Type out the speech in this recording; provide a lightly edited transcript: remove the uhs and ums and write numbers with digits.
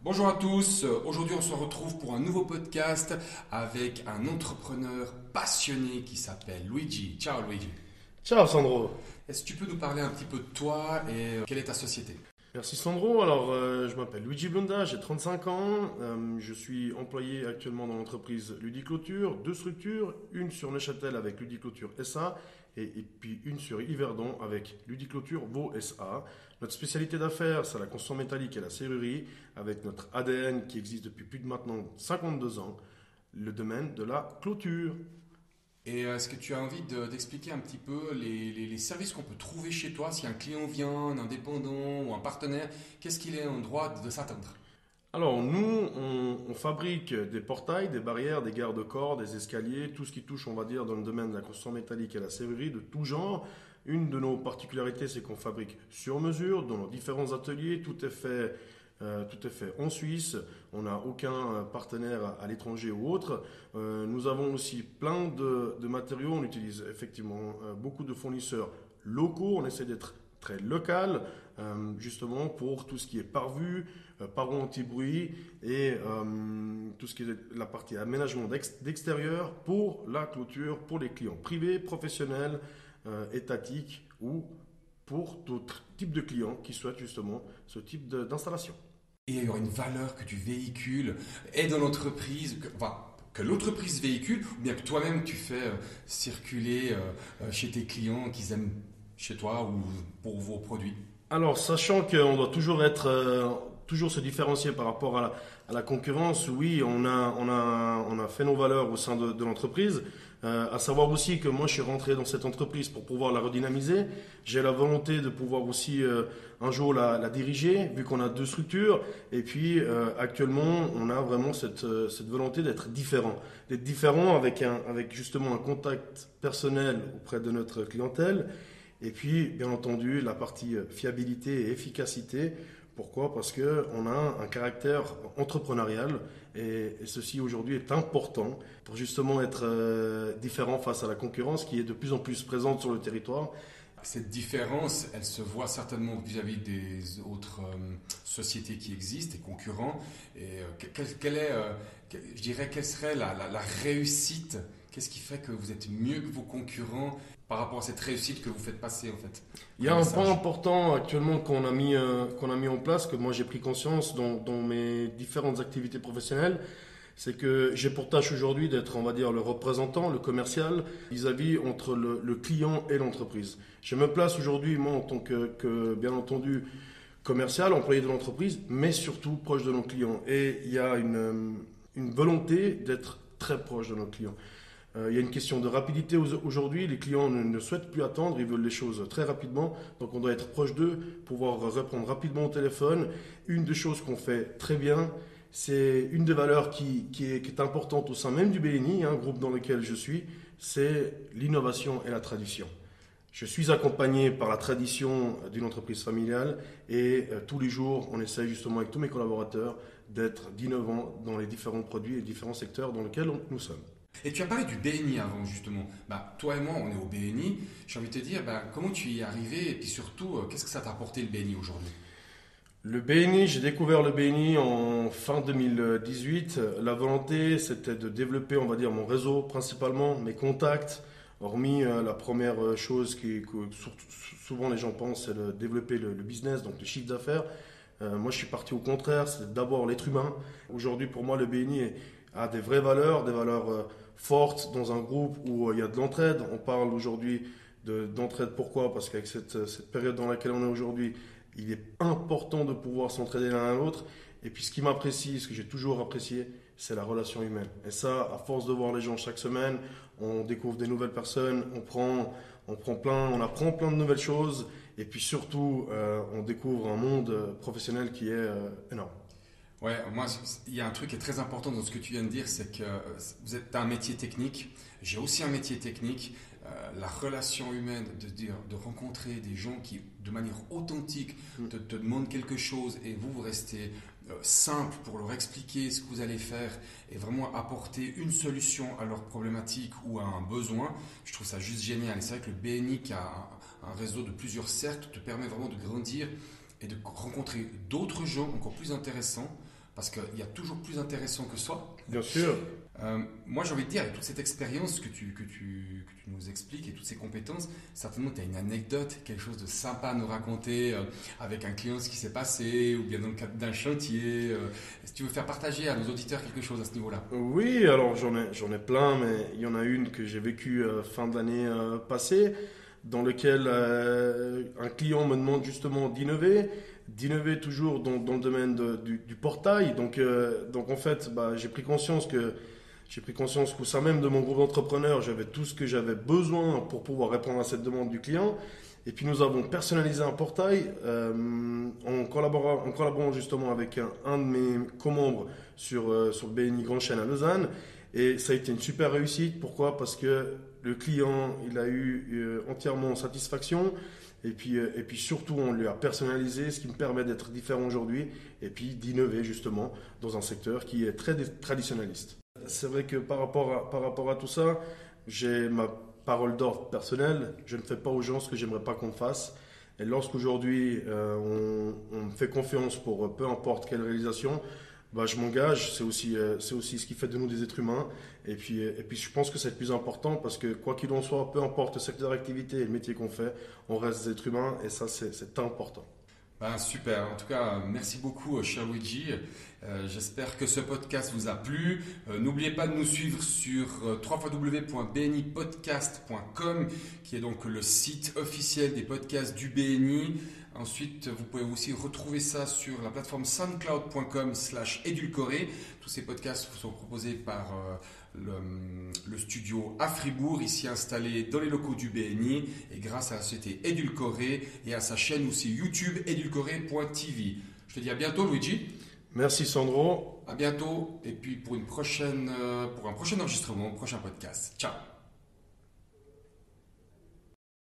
Bonjour à tous, aujourd'hui on se retrouve pour un nouveau podcast avec un entrepreneur passionné qui s'appelle Luigi. Ciao Luigi. Ciao Sandro. Est-ce que tu peux nous parler un petit peu de toi et quelle est ta société? Merci Sandro. Alors, je m'appelle Luigi Blunda, j'ai 35 ans. Je suis employé actuellement dans l'entreprise Ludicloture, deux structures, une sur Neuchâtel avec Ludicloture SA et puis une sur Yverdon avec Ludicloture Vaud SA. Notre spécialité d'affaires, c'est la construction métallique et la serrurerie avec notre ADN qui existe depuis plus de maintenant 52 ans, le domaine de la clôture. Et est-ce que tu as envie d'expliquer un petit peu les services qu'on peut trouver chez toi si un client vient, un indépendant ou un partenaire, qu'est-ce qu'il est en droit de s'attendre? Alors nous, on fabrique des portails, des barrières, des garde-corps, des escaliers, tout ce qui touche, on va dire, dans le domaine de la construction métallique et la serrurerie de tout genre. Une de nos particularités, c'est qu'on fabrique sur mesure, dans nos différents ateliers, tout est fait en Suisse. On n'a aucun partenaire à l'étranger ou autre. Nous avons aussi plein de matériaux. On utilise effectivement beaucoup de fournisseurs locaux. On essaie d'être très local, justement pour tout ce qui est pare-vue, barreaux anti-bruit et tout ce qui est la partie aménagement d'extérieur pour la clôture, pour les clients privés, professionnels, étatiques ou pour d'autres types de clients qui souhaitent justement ce type d'installation. Et il y aura une valeur que tu véhicules et dans l'entreprise, que l'entreprise véhicule, ou bien que toi-même tu fais circuler chez tes clients qu'ils aiment chez toi ou pour vos produits. Alors, sachant qu'on doit toujours toujours se différencier par rapport à la concurrence, oui, on a fait nos valeurs au sein de l'entreprise. À savoir aussi que moi, je suis rentré dans cette entreprise pour pouvoir la redynamiser. J'ai la volonté de pouvoir aussi un jour la diriger, vu qu'on a deux structures. Et puis, actuellement, on a vraiment cette volonté d'être différent avec justement un contact personnel auprès de notre clientèle et puis, bien entendu, la partie fiabilité et efficacité. Pourquoi? Parce qu'on a un caractère entrepreneurial et ceci aujourd'hui est important pour justement être différent face à la concurrence qui est de plus en plus présente sur le territoire. Cette différence, elle se voit certainement vis-à-vis des autres sociétés qui existent, des concurrents. Et quelle est, je dirais, quelle serait la réussite? Qu'est-ce qui fait que vous êtes mieux que vos concurrents par rapport à cette réussite que vous faites passer en fait? Il y Comme a un point message. important actuellement qu'on a mis en place, que moi j'ai pris conscience dans mes différentes activités professionnelles, c'est que j'ai pour tâche aujourd'hui d'être, on va dire, le représentant, le commercial, vis-à-vis entre le client et l'entreprise. Je me place aujourd'hui, moi, en tant bien entendu, commercial, employé de l'entreprise, mais surtout proche de nos clients. Et il y a une volonté d'être très proche de nos clients. Il y a une question de rapidité aujourd'hui. Les clients ne souhaitent plus attendre, ils veulent les choses très rapidement. Donc on doit être proche d'eux, pouvoir répondre rapidement au téléphone. Une des choses qu'on fait très bien, c'est une des valeurs qui est importante au sein même du BNI, un groupe dans lequel je suis, c'est l'innovation et la tradition. Je suis accompagné par la tradition d'une entreprise familiale et tous les jours, on essaie justement avec tous mes collaborateurs d'être d'innovants dans les différents produits et différents secteurs dans lesquels nous sommes. Et tu as parlé du BNI avant justement. Bah, toi et moi, on est au BNI. J'ai envie de te dire, bah, comment tu y es arrivé et puis surtout, qu'est-ce que ça t'a apporté le BNI aujourd'hui? Le BNI, j'ai découvert le BNI en fin 2018. La volonté, c'était de développer, on va dire, mon réseau principalement, mes contacts. Hormis la première chose souvent les gens pensent, c'est de développer le business, donc le chiffre d'affaires. Moi, je suis parti au contraire, c'est d'abord l'être humain. Aujourd'hui, pour moi, le BNI a des valeurs fortes dans un groupe où il y a de l'entraide. On parle aujourd'hui d'entraide. Pourquoi? Parce qu'avec cette période dans laquelle on est aujourd'hui, il est important de pouvoir s'entraider l'un à l'autre. Et puis ce qui m'apprécie, ce que j'ai toujours apprécié, c'est la relation humaine. Et ça, à force de voir les gens chaque semaine, on découvre des nouvelles personnes, on apprend plein de nouvelles choses. Et puis surtout, on découvre un monde professionnel qui est énorme. Ouais, moi, il y a un truc qui est très important dans ce que tu viens de dire, c'est que vous êtes un métier technique. J'ai aussi un métier technique. La relation humaine, de rencontrer des gens qui, de manière authentique, te demandent quelque chose et vous restez simple pour leur expliquer ce que vous allez faire et vraiment apporter une solution à leur problématique ou à un besoin. Je trouve ça juste génial. Et c'est vrai que le BNI, qui a un réseau de plusieurs cercles, te permet vraiment de grandir et de rencontrer d'autres gens encore plus intéressants parce qu'il y a toujours plus intéressant que soi. Bien sûr. Moi, j'ai envie de dire, avec toute cette expérience que tu nous expliques et toutes ces compétences, certainement, tu as une anecdote, quelque chose de sympa à nous raconter avec un client, ce qui s'est passé, ou bien dans le cadre d'un chantier. Est-ce que tu veux faire partager à nos auditeurs quelque chose à ce niveau-là? Oui, alors j'en ai plein, mais il y en a une que j'ai vécue fin de l'année passée, dans lequel un client me demande justement d'innover toujours dans le domaine du portail. Donc en fait, j'ai pris conscience qu'au sein même de mon groupe d'entrepreneurs, j'avais tout ce que j'avais besoin pour pouvoir répondre à cette demande du client. Et puis nous avons personnalisé un portail en collaborant justement avec un de mes co-membres sur le BNI Grand Chêne à Lausanne. Et ça a été une super réussite. Pourquoi? Parce que le client, il a eu entièrement satisfaction. Et puis surtout, on lui a personnalisé, ce qui me permet d'être différent aujourd'hui et puis d'innover justement dans un secteur qui est très traditionnaliste. C'est vrai que par rapport à tout ça, j'ai ma parole d'ordre personnelle. Je ne fais pas aux gens ce que j'aimerais pas qu'on fasse. Et lorsqu'aujourd'hui, on me fait confiance pour peu importe quelle réalisation, je m'engage. C'est aussi ce qui fait de nous des êtres humains. Et puis je pense que c'est le plus important parce que quoi qu'il en soit, peu importe le secteur d'activité et le métier qu'on fait, on reste des êtres humains et ça, c'est important. Super, en tout cas, merci beaucoup, cher Luigi. J'espère que ce podcast vous a plu. N'oubliez pas de nous suivre sur www.bnipodcast.com, qui est donc le site officiel des podcasts du BNI. Ensuite, vous pouvez aussi retrouver ça sur la plateforme soundcloud.com/édulcoré. Tous ces podcasts vous sont proposés par le studio à Fribourg, ici installé dans les locaux du BNI, et grâce à la société Édulcoré et à sa chaîne aussi YouTube édulcoré.tv. Je te dis à bientôt, Luigi. Merci Sandro. À bientôt, et puis pour un prochain enregistrement, un prochain podcast. Ciao.